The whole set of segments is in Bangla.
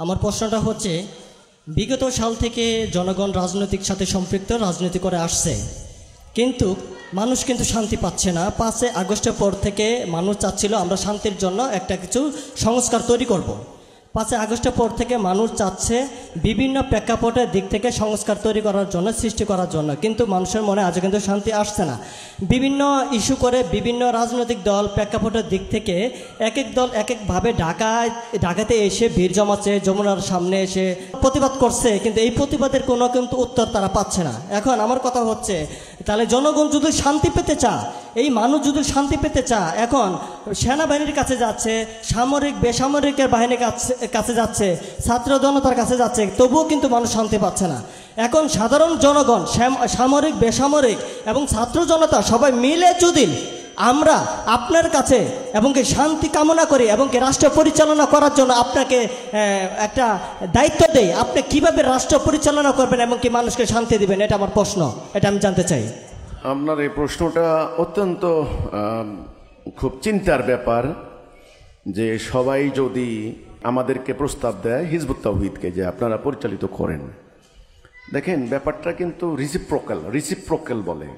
আমার প্রশ্নটা হচ্ছে, বিগত সাল থেকে জনগণ রাজনৈতিক সাথে সম্পৃক্ত, রাজনীতি করে আসছে, কিন্তু মানুষ কিন্তু শান্তি পাচ্ছে না। 5 আগস্টের পর থেকে মানুষ চাচ্ছিল আমরা শান্তির জন্য একটা কিছু সংস্কার তৈরি করব। 5 আগস্টের পর থেকে মানুষ চাচ্ছে বিভিন্ন প্রেক্ষাপটের দিক থেকে সংস্কার তৈরি করার জন্য, সৃষ্টি করার জন্য, কিন্তু মানুষের মনে আজও কিন্তু শান্তি আসছে না। বিভিন্ন ইস্যু করে বিভিন্ন রাজনৈতিক দল প্রেক্ষাপটের দিক থেকে এক এক দল এক একভাবে ঢাকাতে এসে ভিড় জমাচ্ছে, যমুনার সামনে এসে প্রতিবাদ করছে, কিন্তু এই প্রতিবাদের কোনো কিন্তু উত্তর তারা পাচ্ছে না। এখন আমার কথা হচ্ছে, তাহলে জনগণ যদি শান্তি পেতে চায়, এই মানুষ যদি শান্তি পেতে চায়, এখন সেনাবাহিনীর কাছে যাচ্ছে, সামরিক বেসামরিকের বাহিনীর কাছে যাচ্ছে, ছাত্র জনতার কাছে যাচ্ছে, তবুও কিন্তু মানুষ শান্তি পাচ্ছে না। এখন সাধারণ জনগণ, সামরিক বেসামরিক এবং ছাত্র জনতা সবাই মিলে যদি আমরা আপনার কাছে এবং কি শান্তি কামনা করি এবং কি রাষ্ট্র পরিচালনা করার জন্য আপনাকে একটা দায়িত্ব দেই, আপনি কিভাবে রাষ্ট্র পরিচালনা করবেন এবং কি মানুষকে শান্তি দিবেন, এটা আমার প্রশ্ন, এটা আমি জানতে চাই। আপনার এই প্রশ্নটা অত্যন্ত খুব চিন্তার ব্যাপার, যে সবাই যদি আমাদেরকে প্রস্তাব দেয় হিজবুত তাওহীদকে যে আপনারা পরিচালিত করেন, দেখেন ব্যাপারটা কিন্তু রিসিপ্রোকাল বলে,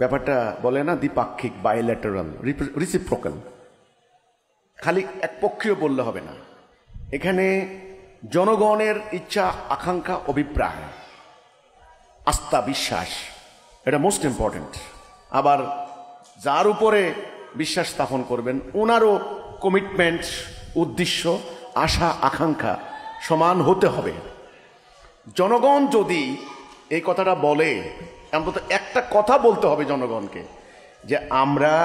ব্যাপারটা বলে না দ্বিপাক্ষিক, বাইল্যাটারাল, রিসিপ্রোকাল। খালি একপক্ষীয় বললে হবে না, এখানে জনগণের ইচ্ছা, আকাঙ্ক্ষা, অভিপ্রায়, আস্থা, বিশ্বাস, এটা মোস্ট ইম্পর্টেন্ট। আবার যার উপরে বিশ্বাস স্থাপন করবেন ওনারও কমিটমেন্ট, উদ্দেশ্য, আশা, আকাঙ্ক্ষা সমান হতে হবে। জনগণ যদি এই কথাটা বলে, অন্তত একটা কথা বলতে হবে জনগণকে, যে আমরা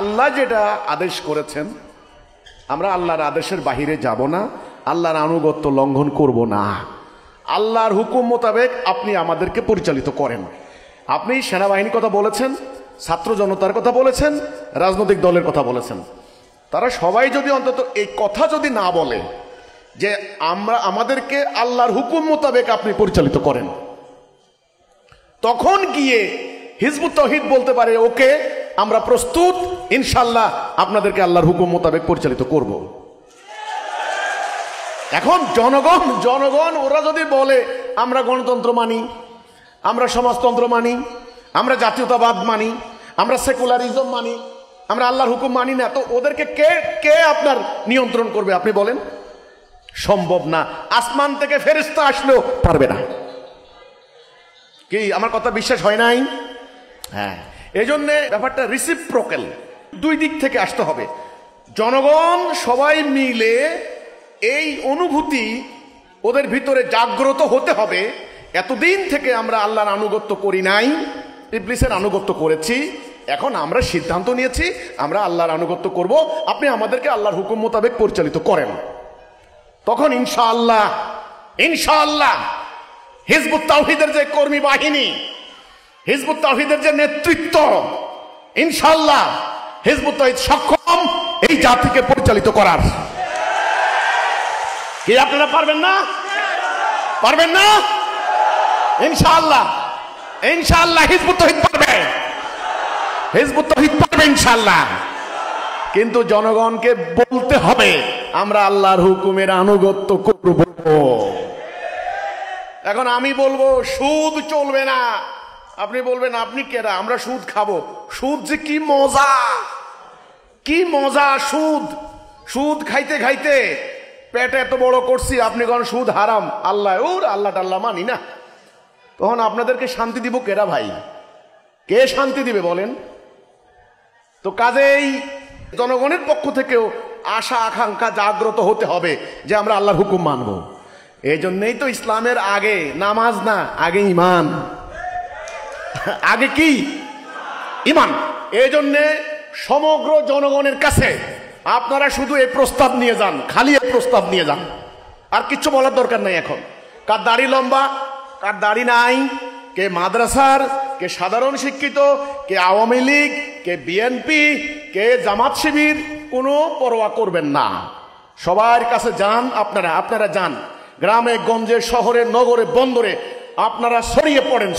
আল্লাহ যেটা আদেশ করেছেন, আমরা আল্লাহর আদেশের বাহিরে যাব না, আল্লাহর আনুগত্য লঙ্ঘন করব না, আল্লাহর হুকুম মোতাবেক আপনি আমাদেরকে পরিচালিত করেন। আপনি সেনাবাহিনীর কথা বলেছেন, ছাত্র জনতার কথা বলেছেন, রাজনৈতিক দলের কথা বলেছেন, তারা সবাই যদি অন্তত এই কথা যদি না বলে যে আমাদেরকে আল্লাহর হুকুম মোতাবেক আপনি পরিচালিত করেন, তখন গিয়ে হিজবুত তাওহীদ বলতে পারে ওকে আমরা প্রস্তুত, ইনশাল্লাহ আপনাদেরকে আল্লাহর হুকুম মোতাবেক পরিচালিত করব। এখন জনগণ ওরা যদি বলে আমরা গণতন্ত্র মানি, আমরা সমাজতন্ত্র মানি, আমরা জাতীয়তাবাদ মানি, আমরা সেকুলারিজম মানি, আমরা আল্লাহর হুকুম মানি না, তো ওদেরকে কে আপনার নিয়ন্ত্রণ করবে আপনি বলেন? সম্ভব না। আসমান থেকে ফেরেশতা আসলেও পারবে না। কি আমার কথা বিশ্বাস হয় নাই? হ্যাঁ, এই জন্যে ব্যাপারটা রিসিপ্রোকাল, দুই দিক থেকে আসতে হবে। জনগণ সবাই মিলে এই অনুভূতি ওদের ভিতরে জাগ্রত হতে হবে। এতদিন থেকে আমরা আল্লাহর আনুগত্য করি নাই, ইবলিসের আনুগত্য করেছি, এখন আমরা সিদ্ধান্ত নিয়েছি আমরা আল্লাহর আনুগত্য করব, আপনি আমাদেরকে আল্লাহর হুকুম মোতাবেক পরিচালিত করেন। তখন ইনশাআল্লাহ হিজবুত তাওহীদের যে কর্মী বাহিনী, হিজবুত তাওহীদের যে নেতৃত্ব, ইনশাআল্লাহ হিজবুত তাওহীদ সক্ষম এই জাতিকে পরিচালিত করার। কি আপনারা পারবেন না? পারবেন না? ইনশাআল্লাহ হিজবুত তাওহীদ পারবে, হিজবুত তাওহীদ পারবে ইনশাআল্লাহ। কিন্তু জনগণকে বলতে হবে আমরা আল্লাহর হুকুমের আনুগত্য করব। এখন আমি বলবো সুদ চলবে না, আপনি বলবেন আপনি কেরা, আমরা সুদ খাবো। সুদ যে কি মজা, কি মজা সুদ খাইতে খাইতে পেট এত বড় করছি, আপনি কোন সুদ হারাম, আল্লাহ টাল্লাহ মানি না। তখন আপনাদেরকে শান্তি দিব কেরা ভাই? কে শান্তি দিবে বলেন? তো কাজেই জনগণের পক্ষ থেকেও আশা আকাঙ্ক্ষা জাগ্রত হতে হবে যে আমরা আল্লাহর হুকুম মানব। এই জন্যই তো ইসলামের আগে নামাজ না, আগে ঈমান। আগে কি? ঈমান। এই জন্যে সমগ্র জনগণের কাছে আপনারা শুধু এই প্রস্তাব নিয়ে যান, খালি এই প্রস্তাব নিয়ে যান, আর কিচ্ছু বলার দরকার নাই। এখন কার দাড়ি লম্বা, কার দাড়ি নাই, কে মাদ্রাসার, কে সাধারণ শিক্ষিত, কে আওয়ামী লীগ, কে বিএনপি, কে জামাত শিবির, কোনো পরোয়া করবেন না। সবার কাছে যান, আপনারা যান, গ্রামে গঞ্জে শহরে নগরে বন্দরে আপনারা ছড়িয়ে পড়েন।